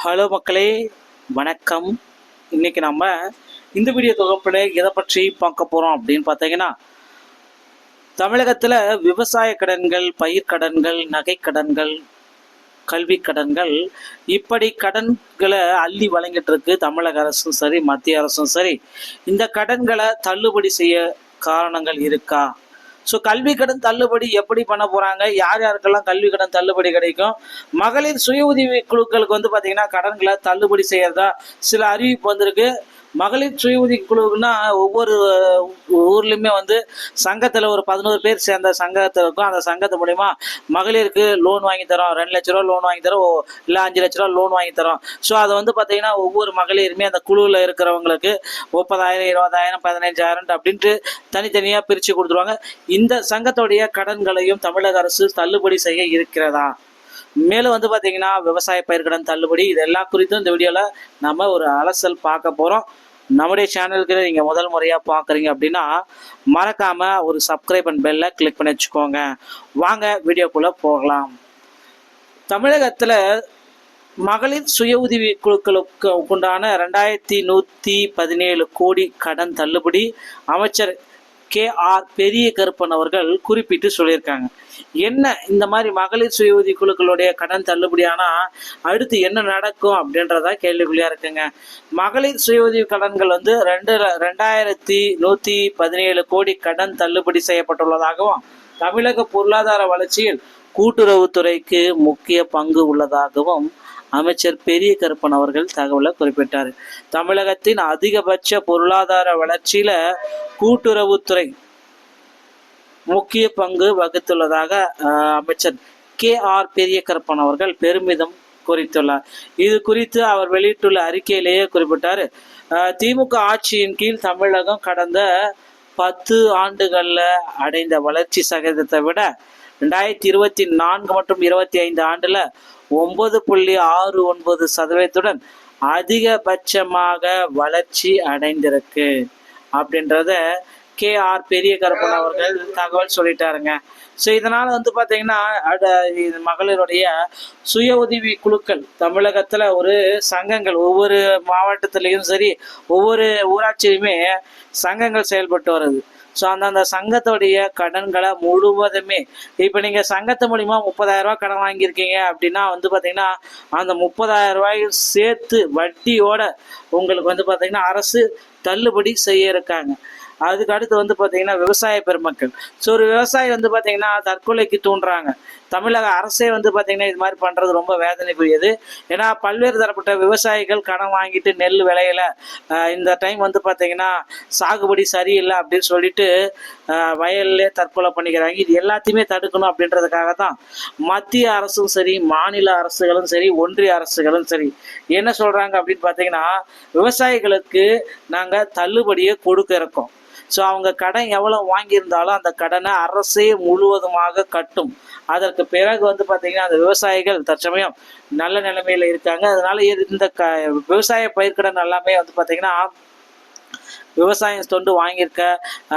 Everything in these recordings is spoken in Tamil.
ஹலோ மக்களே, வணக்கம். இன்னைக்கு நம்ம இந்த வீடியோ தொகுப்பில் எதை பற்றி பார்க்க போகிறோம் அப்படின்னு பார்த்தீங்கன்னா, தமிழகத்தில் விவசாய கடன்கள், பயிர்க்கடன்கள், நகைக்கடன்கள், கல்வி கடன்கள், இப்படி கடன்களை அள்ளி வழங்கிட்டு இருக்கு தமிழக அரசும் சரி, மத்திய அரசும் சரி. இந்த கடன்களை தள்ளுபடி செய்ய காரணங்கள் இருக்கா? ஸோ கல்வி கடன் தள்ளுபடி எப்படி பண்ண போகிறாங்க, யார் யாருக்கெல்லாம் கல்வி கடன் தள்ளுபடி கிடைக்கும், மகளிர் சுய உதவி குழுக்களுக்கு வந்து பார்த்திங்கன்னா கடன்களை தள்ளுபடி செய்கிறதா சில அறிவிப்பு வந்திருக்கு. மகளிர் சுய உதவி குழுவுக்குன்னா ஒவ்வொரு ஊர்லேயுமே வந்து சங்கத்தில் ஒரு 11 பேர் சேர்ந்த சங்கத்தில் இருக்கும். அந்த சங்கத்து மூலிமா மகளிருக்கு லோன் வாங்கி தரோம், 2 லட்ச ரூபா லோன் வாங்கி தரோம், இல்லை 5 லட்ச ரூபா லோன் வாங்கி தரோம். ஸோ அதை வந்து பார்த்திங்கன்னா ஒவ்வொரு மகளிருமே அந்த குழுவில் இருக்கிறவங்களுக்கு 30,000, 20,000, 15,000 அப்படின்ட்டு தனித்தனியாக பிரித்து கொடுத்துருவாங்க. இந்த சங்கத்துடைய கடன்களையும் தமிழக அரசு தள்ளுபடி செய்ய இருக்கிறதா? மேலும் வந்து பார்த்தீங்கன்னா விவசாய பயிர்க்கடன் தள்ளுபடி, இது எல்லா குறித்தும் இந்த வீடியோவில் நம்ம ஒரு அலசல் பார்க்க போகிறோம். நம்முடைய சேனலுக்கு நீங்கள் முதல் முறையாக பார்க்குறீங்க அப்படின்னா மறக்காமல் ஒரு சப்ஸ்கிரைப் அண்ட் பெல்லை கிளிக் பண்ணி வச்சுக்கோங்க. வாங்க வீடியோக்குள்ளே போகலாம். தமிழகத்தில் மகளிர் சுய உதவி குழுக்களுக்கு உண்டான 2,117 கோடி கடன் தள்ளுபடி அமைச்சர் KR பெரிய கருப்பன் அவர்கள் குறிப்பிட்டு சொல்லியிருக்காங்க. என்ன இந்த மாதிரி மகளிர் சுய உதவி குழுக்களுடைய கடன் தள்ளுபடியானா அடுத்து என்ன நடக்கும் அப்படின்றதா கேள்விக்குள்ளியா இருக்குங்க. மகளிர் சுய உதவி கடன்கள் வந்து 2,117 கோடி கடன் தள்ளுபடி செய்யப்பட்டுள்ளதாகவும், தமிழக பொருளாதார வளர்ச்சியில் கூட்டுறவுத்துறைக்கு முக்கிய பங்கு உள்ளதாகவும் அமைச்சர் பெரிய கருப்பன் அவர்கள் தகவலை குறிப்பிட்டார். தமிழகத்தின் அதிகபட்ச பொருளாதார வளர்ச்சியில கூட்டுறவுத்துறை முக்கிய பங்கு வகித்துள்ளதாக அமைச்சர் KR பெரிய கருப்பன் அவர்கள் பெருமிதம் குறித்துள்ளார். இது குறித்து அவர் வெளியிட்டுள்ள அறிக்கையிலேயே குறிப்பிட்டார். திமுக ஆட்சியின் கீழ் தமிழகம் கடந்த 10 ஆண்டுகள்ல அடைந்த வளர்ச்சி சதவீதத்தை விட 2024 மற்றும் 25 ஆண்டுல 9.69% அதிகபட்சமாக வளர்ச்சி அடைந்திருக்கு அப்படின்றத KR பெரிய கருப்பன் அவர்கள் தகவல் சொல்லிட்டாருங்க. ஸோ இதனால் வந்து பார்த்தீங்கன்னா மகளிருடைய சுய உதவி குழுக்கள் தமிழகத்தில் ஒரு சங்கங்கள் ஒவ்வொரு மாவட்டத்திலையும் சரி, ஒவ்வொரு ஊராட்சியிலுமே சங்கங்கள் செயல்பட்டு வருது. ஸோ அந்தந்த சங்கத்துடைய கடன்களை முழுவதுமே இப்போ நீங்கள் சங்கத்து மூலிமா 30,000 ரூபா கடன் வாங்கியிருக்கீங்க அப்படின்னா வந்து பார்த்தீங்கன்னா அந்த 30,000 ரூபாயும் சேர்த்து வட்டியோட உங்களுக்கு வந்து பார்த்தீங்கன்னா அரசு தள்ளுபடி செய்ய இருக்காங்க. அதுக்கு அடுத்து வந்து பார்த்தீங்கன்னா விவசாய பெருமக்கள். ஸோ ஒரு விவசாயி வந்து பார்த்தீங்கன்னா தற்கொலைக்கு தூண்டுறாங்க. தமிழக அரசே வந்து பார்த்தீங்கன்னா இது மாதிரி பண்ணுறது ரொம்ப வேதனைக்குரியது. ஏன்னா பல்வேறு தரப்பட்ட விவசாயிகள் கடன் வாங்கிட்டு நெல் விளையல, இந்த டைம் வந்து பார்த்தீங்கன்னா சாகுபடி சரியில்லை அப்படின்னு சொல்லிட்டு வயல்லே தற்கொலை பண்ணிக்கிறாங்க. இது எல்லாத்தையுமே தடுக்கணும் அப்படின்றதுக்காக தான் மத்திய அரசும் சரி, மாநில அரசுகளும் சரி, ஒன்றிய அரசுகளும் சரி என்ன சொல்கிறாங்க அப்படின்னு பார்த்தீங்கன்னா விவசாயிகளுக்கு நாங்கள் தள்ளுபடியை கொடுக்க இருக்கோம். ஸோ அவங்க கடன் எவ்வளோ வாங்கியிருந்தாலும் அந்த கடனை அரசே முழுவதுமாக கட்டும். அதற்கு பிறகு வந்து பார்த்தீங்கன்னா அந்த விவசாயிகள் தற்சமயம் நல்ல நிலைமையில் இருக்காங்க. அதனால இந்த விவசாய பயிர்க்கடன் எல்லாமே வந்து பார்த்தீங்கன்னா விவசாயம் தொண்டு வாங்கியிருக்க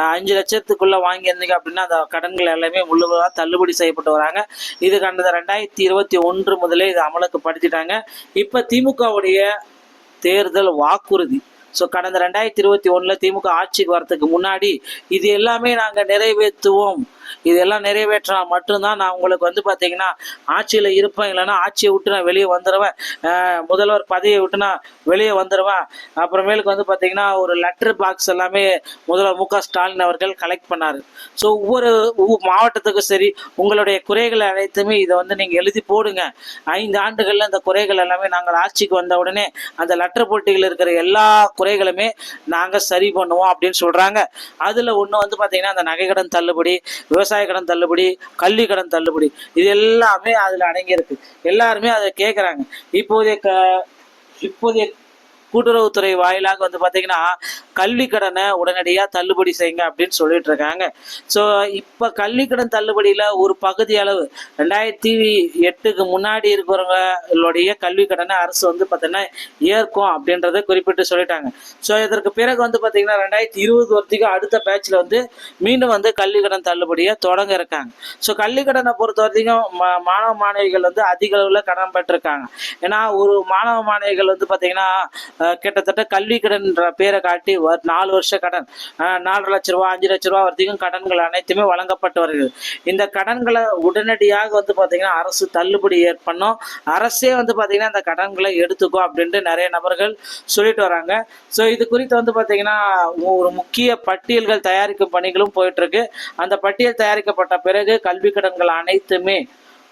5 லட்சத்துக்குள்ளே வாங்கியிருந்தீங்க அப்படின்னா அந்த கடன்கள் எல்லாமே முழுவதாக தள்ளுபடி செய்யப்பட்டு வராங்க. இது கடந்த 2021 முதலே இது அமலுக்கு படுத்திட்டாங்க. இப்போ திமுகவுடைய தேர்தல் வாக்குறுதி. ஸோ கடந்த 2021 திமுக ஆட்சிக்கு வரத்துக்கு முன்னாடி இது எல்லாமே நாங்கள் நிறைவேற்றுவோம், இதெல்லாம் நிறைவேற்றினா மட்டும்தான் நான் உங்களுக்கு வந்து பார்த்தீங்கன்னா ஆட்சியில் இருப்பேன், இல்லைன்னா ஆட்சியை விட்டு நான் வெளியே வந்துடுவேன், முதல்வர் பதவியை விட்டு நான் வெளியே வந்துடுவேன். அப்புறமேலுக்கு வந்து பார்த்தீங்கன்னா ஒரு லெட்டர் பாக்ஸ் எல்லாமே முதல்வர் MK ஸ்டாலின் அவர்கள் கலெக்ட் பண்ணார். ஸோ ஒவ்வொரு மாவட்டத்துக்கும் சரி உங்களுடைய குறைகள் அனைத்துமே இதை வந்து நீங்கள் எழுதி போடுங்க. 5 ஆண்டுகளில் அந்த குறைகள் எல்லாமே நாங்கள் ஆட்சிக்கு வந்த உடனே அந்த லெட்டர் போட்டிகள் இருக்கிற எல்லா குறைகளுமே நாங்கள் சரி பண்ணுவோம் அப்படின்னு சொல்கிறாங்க. அதில் ஒன்று வந்து பார்த்தீங்கன்னா அந்த நகை கடன் தள்ளுபடி, விவசாய கடன் தள்ளுபடி, கல்வி கடன் தள்ளுபடி, இது எல்லாமே அதில் அடங்கியிருக்கு. எல்லாருமே அதை கேட்குறாங்க. இப்போதைய கூட்டுறவுத்துறை வாயிலாக வந்து பார்த்தீங்கன்னா கல்வி கடனை உடனடியாக தள்ளுபடி செய்யுங்க அப்படின்னு சொல்லிட்டு இருக்காங்க. ஸோ இப்போ கல்வி கடன் தள்ளுபடியில் ஒரு பகுதி அளவு 2008க்கு முன்னாடி இருக்கிறவங்களுடைய கல்வி கடனை அரசு வந்து பார்த்தீங்கன்னா ஏற்கும் அப்படின்றத குறிப்பிட்டு சொல்லிட்டாங்க. ஸோ இதற்கு பிறகு வந்து பார்த்தீங்கன்னா 2020 வரைக்கும் அடுத்த பேட்சில் வந்து மீண்டும் வந்து கல்வி கடன் தள்ளுபடியை தொடங்க இருக்காங்க. ஸோ கல்வி கடனை பொறுத்த வரைக்கும் மாணவ மாணவிகள் வந்து அதிக அளவில் கடன் பெற்றிருக்காங்க. ஏன்னா ஒரு மாணவ மாணவிகள் வந்து பார்த்தீங்கன்னா கிட்டத்தட்ட கல்வி கடன் பேரை காட்டி 4 வருஷ கடன் 4 லட்ச ரூபா 5 லட்ச ரூபா வரைக்கும் கடன்கள் அனைத்துமே வழங்கப்பட்டு வருகிறது. இந்த கடன்களை உடனடியாக வந்து பார்த்தீங்கன்னா அரசு தள்ளுபடி ஏற்பண்ணும், அரசே வந்து பார்த்தீங்கன்னா இந்த கடன்களை எடுத்துக்கோ அப்படின்ட்டு நிறைய நபர்கள் சொல்லிட்டு வராங்க. ஸோ இது குறித்து வந்து பார்த்தீங்கன்னா ஒரு முக்கிய பட்டியல்கள் தயாரிக்கும் பணிகளும் போயிட்டு இருக்கு. அந்த பட்டியல் தயாரிக்கப்பட்ட பிறகு கல்வி கடன்கள் அனைத்துமே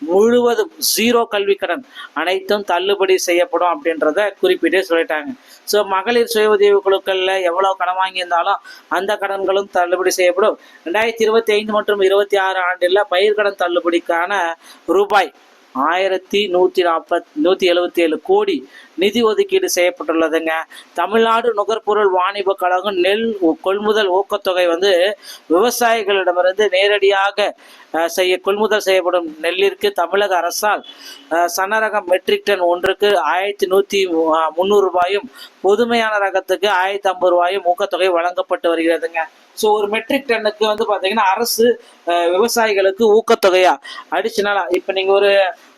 முழுவதும் 0 கல்வி கடன் அனைத்தும் தள்ளுபடி செய்யப்படும் அப்படின்றத குறிப்பிட்டே சொல்லிட்டாங்க. ஸோ மகளிர் சுய உதவி குழுக்களில் எவ்வளோ கடன் வாங்கியிருந்தாலும் அந்த கடன்களும் தள்ளுபடி செய்யப்படும். 2025 மற்றும் 26 ஆண்டில் பயிர் கடன் தள்ளுபடிக்கான ரூபாய் 1177 கோடி நிதி ஒதுக்கீடு செய்யப்பட்டுள்ளதுங்க. தமிழ்நாடு நுகர்பொருள் வாணிப கழகம் நெல் கொள்முதல் ஊக்கத்தொகை வந்து விவசாயிகளிடமிருந்து நேரடியாக கொள்முதல் செய்யப்படும் நெல்லிற்கு தமிழக அரசால் சனரகம் மெட்ரிக் டன் ஒன்றுக்கு 1130 ரூபாயும் பொதுமையான ரகத்துக்கு 1050 ரூபாயும் ஊக்கத்தொகை வழங்கப்பட்டு வருகிறதுங்க. ஸோ ஒரு மெட்ரிக் டன்னுக்கு வந்து பார்த்தீங்கன்னா அரசு விவசாயிகளுக்கு ஊக்கத்தொகையா அடிஷனலா இப்போ நீங்கள்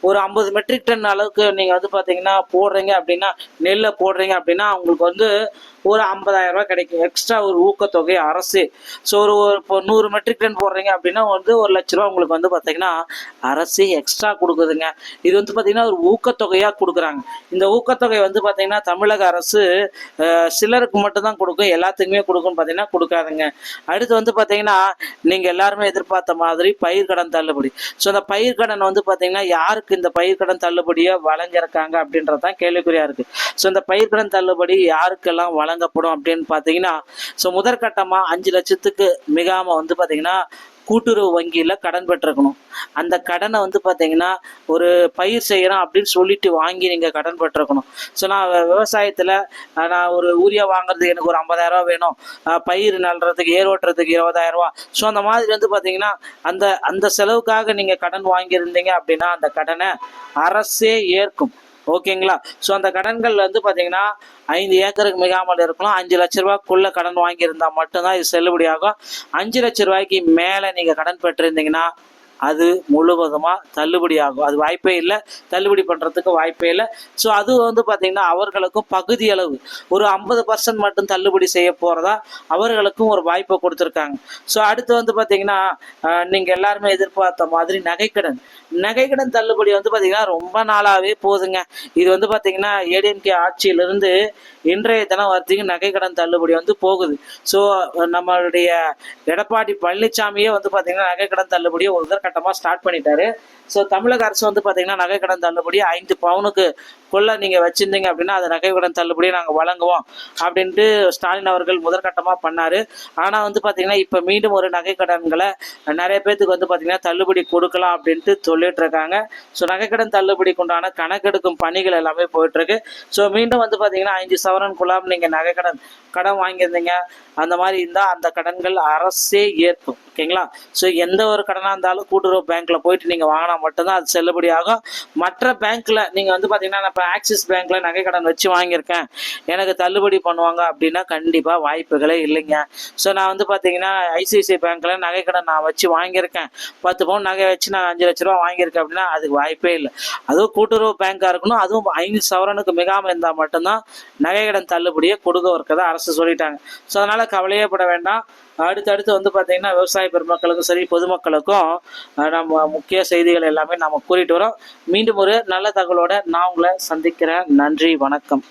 ஒரு 50 மெட்ரிக் டன் அளவுக்கு நீங்கள் வந்து பார்த்தீங்கன்னா போடுறீங்க அப்படின்னா, நெல்லை போடுறீங்க அப்படின்னா உங்களுக்கு வந்து ஒரு 50,000 ரூபாய் கிடைக்கும் எக்ஸ்ட்ரா ஒரு ஊக்கத்தொகை அரசு. ஸோ இப்போ 100 மெட்ரிக் டன் போடுறீங்க அப்படின்னா வந்து 1,00,000 ரூபா உங்களுக்கு வந்து பார்த்தீங்கன்னா அரசு எக்ஸ்ட்ரா கொடுக்குதுங்க. இது வந்து பார்த்தீங்கன்னா ஒரு ஊக்கத்தொகையாக கொடுக்குறாங்க. இந்த ஊக்கத்தொகை வந்து பார்த்தீங்கன்னா தமிழக அரசு சிலருக்கு மட்டும்தான் கொடுக்கும், எல்லாத்துக்குமே கொடுக்கும்னு பார்த்தீங்கன்னா கொடுக்காதுங்க. அடுத்து வந்து பார்த்தீங்கன்னா நீங்கள் எல்லாருமே எதிர்பார்த்த மாதிரி பயிர் கடன் தள்ளுபடி. ஸோ அந்த பயிர் கடன் வந்து பார்த்தீங்கன்னா யாருக்கு இந்த பயிர் கடன் தள்ளுபடியை வழங்கியிருக்காங்க அப்படின்றது தான் கேள்விக்குறியா இருக்கு. ஸோ இந்த பயிர் கடன் தள்ளுபடி யாருக்கெல்லாம் வழங்கப்படும் அப்படின்னு பார்த்தீங்கன்னா, ஸோ முதற்கட்டமாக 5 லட்சத்துக்கு மிகாமல் வந்து பார்த்தீங்கன்னா கூட்டுறவு வங்கியில் கடன் பெற்றிருக்கணும். அந்த கடனை வந்து பார்த்தீங்கன்னா ஒரு பயிர் செய்கிறோம் அப்படின்னு சொல்லிட்டு வாங்கி நீங்கள் கடன் பெற்றிருக்கணும். ஸோ நான் விவசாயத்தில் நான் ஒரு யூரியா வாங்குறதுக்கு எனக்கு ஒரு 50,000 ரூபா வேணும், பயிர் நடுறதுக்கு ஏர் ஓட்டுறதுக்கு 20,000 ரூபா. ஸோ அந்த மாதிரி வந்து பார்த்தீங்கன்னா அந்த அந்த செலவுக்காக நீங்கள் கடன் வாங்கியிருந்தீங்க அப்படின்னா அந்த கடனை அரசே ஏற்கும். ஓகேங்களா? ஸோ அந்த கடன்கள் வந்து பார்த்தீங்கன்னா 5 ஏக்கருக்கு மிகாமல் இருக்கலாம். 5 லட்ச ரூபாய்க்குள்ள கடன் வாங்கியிருந்தா மட்டும்தான் இது செல்லுபடியாகும். 5 லட்ச ரூபாய்க்கு மேலே நீங்கள் கடன் பெற்றிருந்தீங்கன்னா அது முழுவதுமாக தள்ளுபடி ஆகும். அது வாய்ப்பே இல்லை, தள்ளுபடி பண்ணுறதுக்கு வாய்ப்பே இல்லை. ஸோ அது வந்து பார்த்திங்கன்னா அவர்களுக்கும் பகுதி அளவு ஒரு 50% மட்டும் தள்ளுபடி செய்ய போகிறதா அவர்களுக்கும் ஒரு வாய்ப்பை கொடுத்துருக்காங்க. ஸோ அடுத்து வந்து பார்த்திங்கன்னா நீங்கள் எல்லாருமே எதிர்பார்த்த மாதிரி நகைக்கடன் தள்ளுபடி வந்து பார்த்திங்கன்னா ரொம்ப நாளாகவே போகுதுங்க. இது வந்து பார்த்திங்கன்னா ஏடிஎம்கே ஆட்சியிலிருந்து இன்றைய தினம் வரைக்கும் நகைக்கடன் தள்ளுபடி வந்து போகுது. ஸோ நம்மளுடைய எடப்பாடி பழனிசாமியே வந்து பார்த்திங்கன்னா நகைக்கடன் தள்ளுபடியை ஒரு கட்டமாக ஸ்டார்ட் பண்ணிட்டாரு. ஸோ தமிழக அரசு வந்து பார்த்தீங்கன்னா நகைக்கடன் தள்ளுபடி 5 பவுனுக்கு நீங்கள் வச்சுருந்தீங்க அப்படின்னா அது நகைக்கடன் தள்ளுபடியை நாங்கள் வழங்குவோம் அப்படின்ட்டு ஸ்டாலின் அவர்கள் முதற்கட்டமாக பண்ணார். ஆனால் வந்து பார்த்தீங்கன்னா இப்போ மீண்டும் ஒரு நகைக்கடன்களை நிறைய பேர்த்துக்கு வந்து பார்த்தீங்கன்னா தள்ளுபடி கொடுக்கலாம் அப்படின்ட்டு சொல்லிட்டு இருக்காங்க. ஸோ நகைக்கடன் தள்ளுபடிக்கு உண்டான கணக்கெடுக்கும் பணிகள் எல்லாமே போயிட்டுருக்கு. ஸோ மீண்டும் வந்து பார்த்தீங்கன்னா 5 சவரனுக்குள்ளாம் நீங்கள் கடன் வாங்கியிருந்தீங்க அந்த மாதிரி இருந்தால் அந்த கடன்கள் அரசே ஏற்கும். ஓகேங்களா? ஸோ எந்த ஒரு கடனாக இருந்தாலும் கூட்டுறவு பேங்க்கில் போயிட்டு நீங்கள் வாங்கினா மட்டும்தான் அது செல்லுபடி ஆகும். மற்ற பேங்க்கில் நீங்கள் வந்து பார்த்தீங்கன்னா நான் இப்போ ஆக்சிஸ் பேங்க்கில் நகை கடன் வச்சு வாங்கியிருக்கேன், எனக்கு தள்ளுபடி பண்ணுவாங்க அப்படின்னா கண்டிப்பாக வாய்ப்புகளே இல்லைங்க. ஸோ நான் வந்து பார்த்தீங்கன்னா ஐசிஐசிஐ பேங்க்கில் நகை கடன் நான் வச்சு வாங்கியிருக்கேன், 10 பவுன் நகை வச்சு நான் 5 லட்ச ரூபா வாங்கியிருக்கேன் அப்படின்னா அதுக்கு வாய்ப்பே இல்லை. அதுவும் கூட்டுறவு பேங்காக இருக்கணும், அதுவும் 5 சவரனுக்கு மிகாமல் இருந்தால் மட்டும்தான் நகை கடன் தள்ளுபடியை கொடுக்க இருக்கிறதா அரசு சொல்லிட்டாங்க. ஸோ அதனால் கவலையே பட வேண்டாம். அடுத்தடுத்து வந்து பார்த்தீங்கன்னா விவசாய பெருமக்களுக்கும் சரி பொதுமக்களுக்கும் நம்ம முக்கிய செய்திகள் எல்லாமே நம்ம கூறிட்டு வரோம். மீண்டும் ஒரு நல்ல தகவலோட நான் உங்களை சந்திக்கிறேன். நன்றி, வணக்கம்.